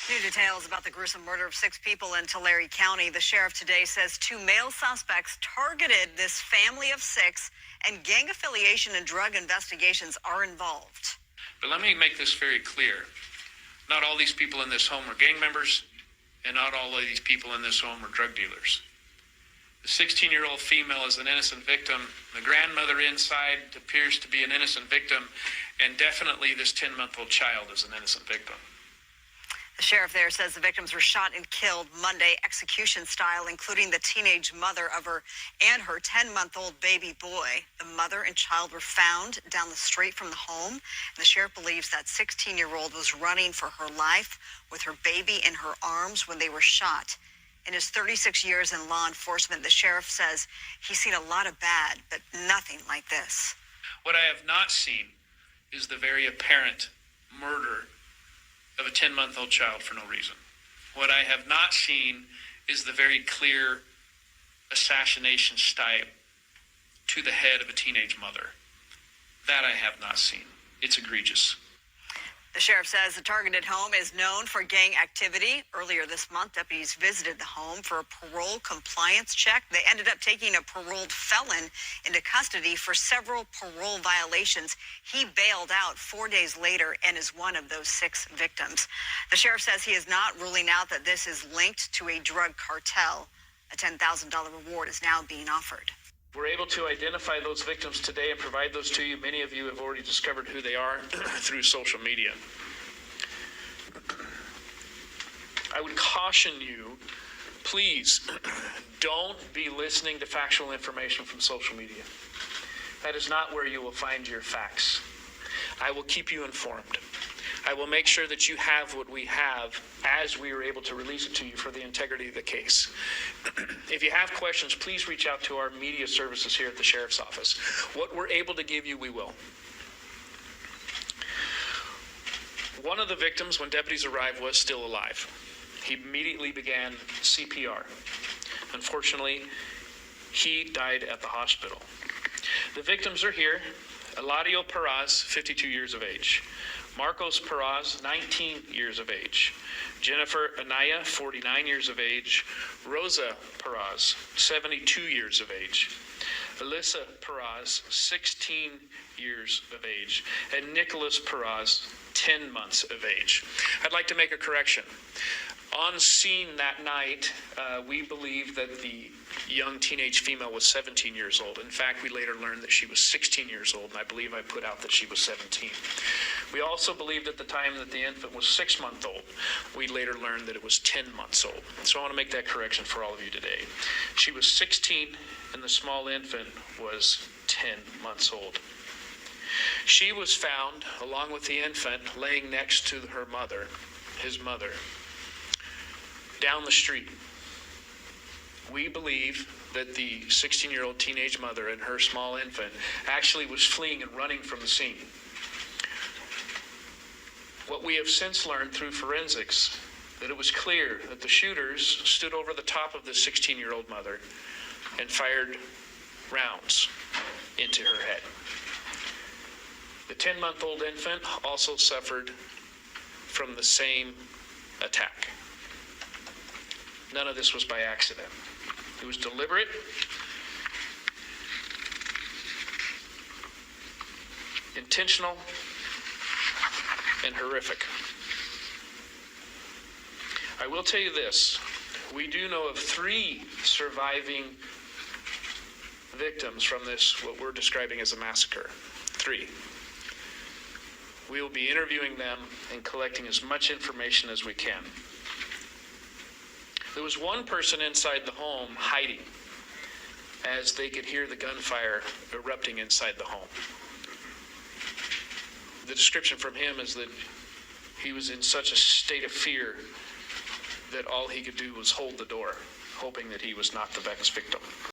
New details about the gruesome murder of 6 people in Tulare County. The sheriff today says 2 male suspects targeted this family of 6, and gang affiliation and drug investigations are involved. But let me make this very clear. Not all these people in this home were gang members, and not all of these people in this home were drug dealers. The 16-year-old female is an innocent victim. The grandmother inside appears to be an innocent victim, and definitely this 10-month-old child is an innocent victim. The sheriff there says the victims were shot and killed Monday execution style, including the teenage mother of her and her 10-month-old baby boy. The mother and child were found down the street from the home. And the sheriff believes that 16-year-old was running for her life with her baby in her arms when they were shot. In his 36 years in law enforcement, the sheriff says he's seen a lot of bad, but nothing like this. What I have not seen is the very apparent murder of a 10-month-old child for no reason. What I have not seen is the very clear assassination style to the head of a teenage mother. That I have not seen. It's egregious. The sheriff says the targeted home is known for gang activity. Earlier this month, deputies visited the home for a parole compliance check. They ended up taking a paroled felon into custody for several parole violations. He bailed out 4 days later and is one of those 6 victims. The sheriff says he is not ruling out that this is linked to a drug cartel. A $10,000 reward is now being offered. We're able to identify those victims today and provide those to you. Many of you have already discovered who they are through social media. I would caution you, please don't be listening to factual information from social media. That is not where you will find your facts. I will keep you informed. I will make sure that you have what we have as we are able to release it to you for the integrity of the case. If you have questions, please reach out to our media services here at the Sheriff's Office. What we're able to give you, we will. One of the victims, when deputies arrived, was still alive. He immediately began CPR. Unfortunately, he died at the hospital. The victims are here. Eladio Perez, 52 years of age. Marcos Perez, 19 years of age. Jennifer Anaya, 49 years of age. Rosa Perez, 72 years of age. Alyssa Perez, 16 years of age. And Nicholas Perez, 10 months of age. I'd like to make a correction. On scene that night, we believe that the young teenage female was 17 years old. In fact, we later learned that she was 16 years old, and I believe I put out that she was 17. We also believed at the time that the infant was 6 months old. We later learned that it was 10 months old. So I want to make that correction for all of you today. She was 16, and the small infant was 10 months old. She was found, along with the infant, laying next to her mother, his mother, down the street. We believe that the 16-year-old teenage mother and her small infant actually was fleeing and running from the scene. What we have since learned through forensics, that it was clear that the shooters stood over the top of the 16-year-old mother and fired rounds into her head. The 10-month-old infant also suffered from the same attack. None of this was by accident. It was deliberate, intentional, and horrific. I will tell you this. We do know of 3 surviving victims from this, what we're describing as a massacre. 3. We will be interviewing them and collecting as much information as we can. There was one person inside the home hiding as they could hear the gunfire erupting inside the home. The description from him is that he was in such a state of fear that all he could do was hold the door, hoping that he was not the next victim.